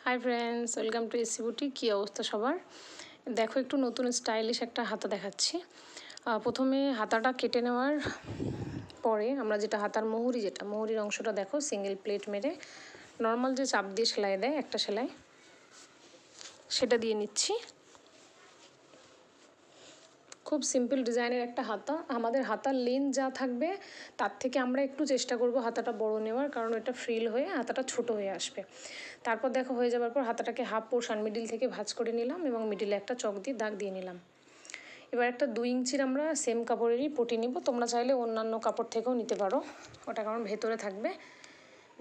High friends, welcome to AC boutique. কী অবস্থা সবার? দেখো, একটু নতুন স্টাইলিশ একটা হাতা দেখাচ্ছি। প্রথমে হাতাটা কেটে নেওয়ার পরে আমরা যেটা হাতার মোহরির অংশটা দেখো সিঙ্গেল প্লেট মেরে নর্মাল যে চাপ দিয়ে সেলাই দেয় একটা সেলাই, সেটা দিয়ে নিচ্ছি। খুব সিম্পল ডিজাইনের একটা হাতা। আমাদের হাতার লেন্থ যা থাকবে তার থেকে আমরা একটু চেষ্টা করব হাতাটা বড় নেওয়ার, কারণ এটা ফ্রিল হয়ে হাতাটা ছোট হয়ে আসবে। তারপর দেখো হয়ে যাওয়ার পর হাতাটাকে হাফ পোর্শন মিডিল থেকে ভাঁজ করে নিলাম এবং মিডিলে একটা চক দিয়ে দাগ দিয়ে নিলাম। এবার একটা 2 ইঞ্চির আমরা সেম কাপড়েরই পটি নিব। তোমরা চাইলে অন্যান্য কাপড় থেকেও নিতে পারো, ওটা কারণ ভেতরে থাকবে।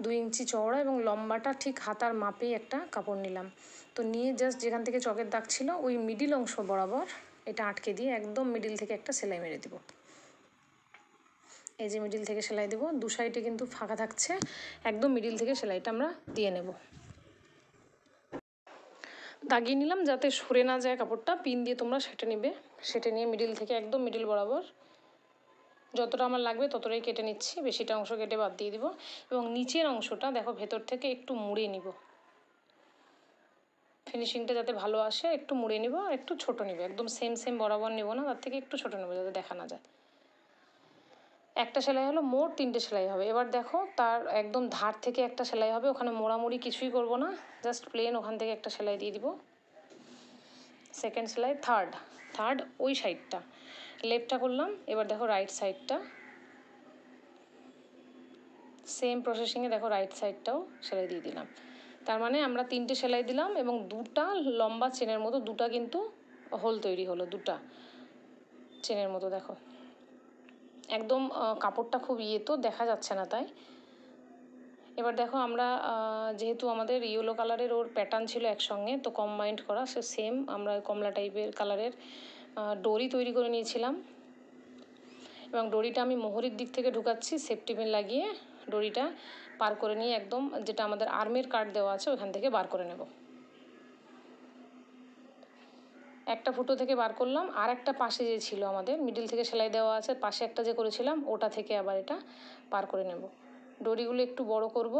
2 ইঞ্চি চওড়া এবং লম্বাটা ঠিক হাতার মাপেই একটা কাপড় নিলাম। তো নিয়ে জাস্ট যেখান থেকে চকের দাগ ছিল ওই মিডিল অংশ বরাবর এটা আটকে দিয়ে একদম মিডিল থেকে একটা সেলাই মেরে দিব। এই যে মিডিল থেকে সেলাই দেবো, দু সাইডে কিন্তু ফাঁকা থাকছে, একদম মিডিল থেকে সেলাইটা আমরা দিয়ে নেব। দাগিয়ে নিলাম যাতে সরে না যায় কাপড়টা। পিন দিয়ে তোমরা সেটে নেবে, সেটে নিয়ে মিডিল থেকে একদম মিডিল বরাবর যতটা আমার লাগবে ততটাই কেটে নিচ্ছি, বেশিটা অংশ কেটে বাদ দিয়ে দিব। এবং নিচের অংশটা দেখো ভেতর থেকে একটু মুড়ে নিব, ফিনিশিংটা যাতে ভালো আসে। একটু মুড়ে নিব, একটু ছোট নিব, একদম সেম বরাবর নেব না, তার থেকে একটু ছোট নেব যাতে দেখা না যায়। একটা সেলাই হলো, মোট 3টে সেলাই হবে। এবার দেখো তার একদম ধার থেকে একটা সেলাই হবে, ওখানে মোড়ামুড়ি কিছুই করব না, জাস্ট প্লেন ওখান থেকে একটা সেলাই দিয়ে দিব। সেকেন্ড সেলাই, থার্ড ওই সাইডটা লেফটটা করলাম। এবার দেখো রাইট সাইডটা সেম প্রসেসিংয়ে দেখো রাইট সাইডটাও সেলাই দিয়ে দিলাম। তার মানে আমরা 3টে সেলাই দিলাম এবং দুটা লম্বা চেনের মতো, দুটা কিন্তু হোল তৈরি হলো, দুটা চেনের মতো। দেখো একদম কাপড়টা খুব তো দেখা যাচ্ছে না তাই। এবার দেখো আমরা যেহেতু আমাদের ইয়েলো কালারের ওর প্যাটার্ন ছিল একসঙ্গে, তো কম্বাইন্ড করা, সে সেম আমরা কমলা টাইপের কালারের ডরি তৈরি করে নিয়েছিলাম। এবং ডরিটা আমি মোহরির দিক থেকে ঢুকাচ্ছি, সেফটি পিন লাগিয়ে ডরিটা পার করে নিয়ে একদম যেটা আমাদের আর্মের কাট দেওয়া আছে ওখান থেকে বার করে নেব। একটা ফুটো থেকে বার করলাম, আর একটা পাশে যে ছিল আমাদের মিডিল থেকে সেলাই দেওয়া আছে, পাশে একটা যে করেছিলাম ওটা থেকে আবার এটা পার করে নেব। ডরিগুলো একটু বড় করব,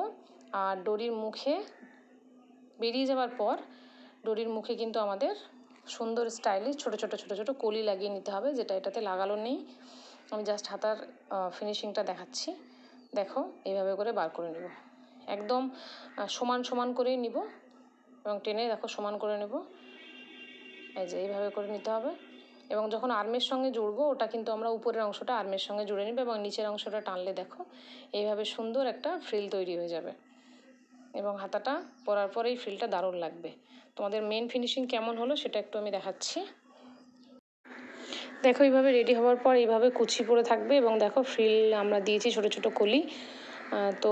আর ডরির মুখে বেরিয়ে যাওয়ার পর ডরির মুখে কিন্তু আমাদের সুন্দর স্টাইলিশ ছোটো ছোটো কলি লাগিয়ে নিতে হবে, যেটা এটাতে লাগানো নেই। আমি জাস্ট হাতার ফিনিশিংটা দেখাচ্ছি। দেখো এইভাবে করে বার করে নেব, একদম সমান করেই নিব এবং টেনে দেখো সমান করে নেব। এই যে এইভাবে করে নিতে হবে। এবং যখন আর্মের সঙ্গে জুড়বো ওটা কিন্তু আমরা উপরের অংশটা আর্মের সঙ্গে জুড়ে নেব এবং নিচের অংশটা টানলে দেখো এইভাবে সুন্দর একটা ফ্রিল তৈরি হয়ে যাবে। এবং হাতাটা পরার পরে এই ফ্রিলটা দারুণ লাগবে। তোমাদের মেন ফিনিশিং কেমন হলো সেটা একটু আমি দেখাচ্ছি। দেখো এইভাবে রেডি হওয়ার পর এইভাবে কুচি পরে থাকবে এবং দেখো ফ্রিল আমরা দিয়েছি ছোটো কলি। তো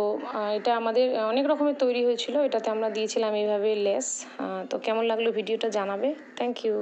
এটা আমাদের অনেক রকমের তৈরি হয়েছিল, এটাতে আমরা দিয়েছিলাম এইভাবে লেস। তো কেমন লাগলো ভিডিওটা জানাবে। Thank you.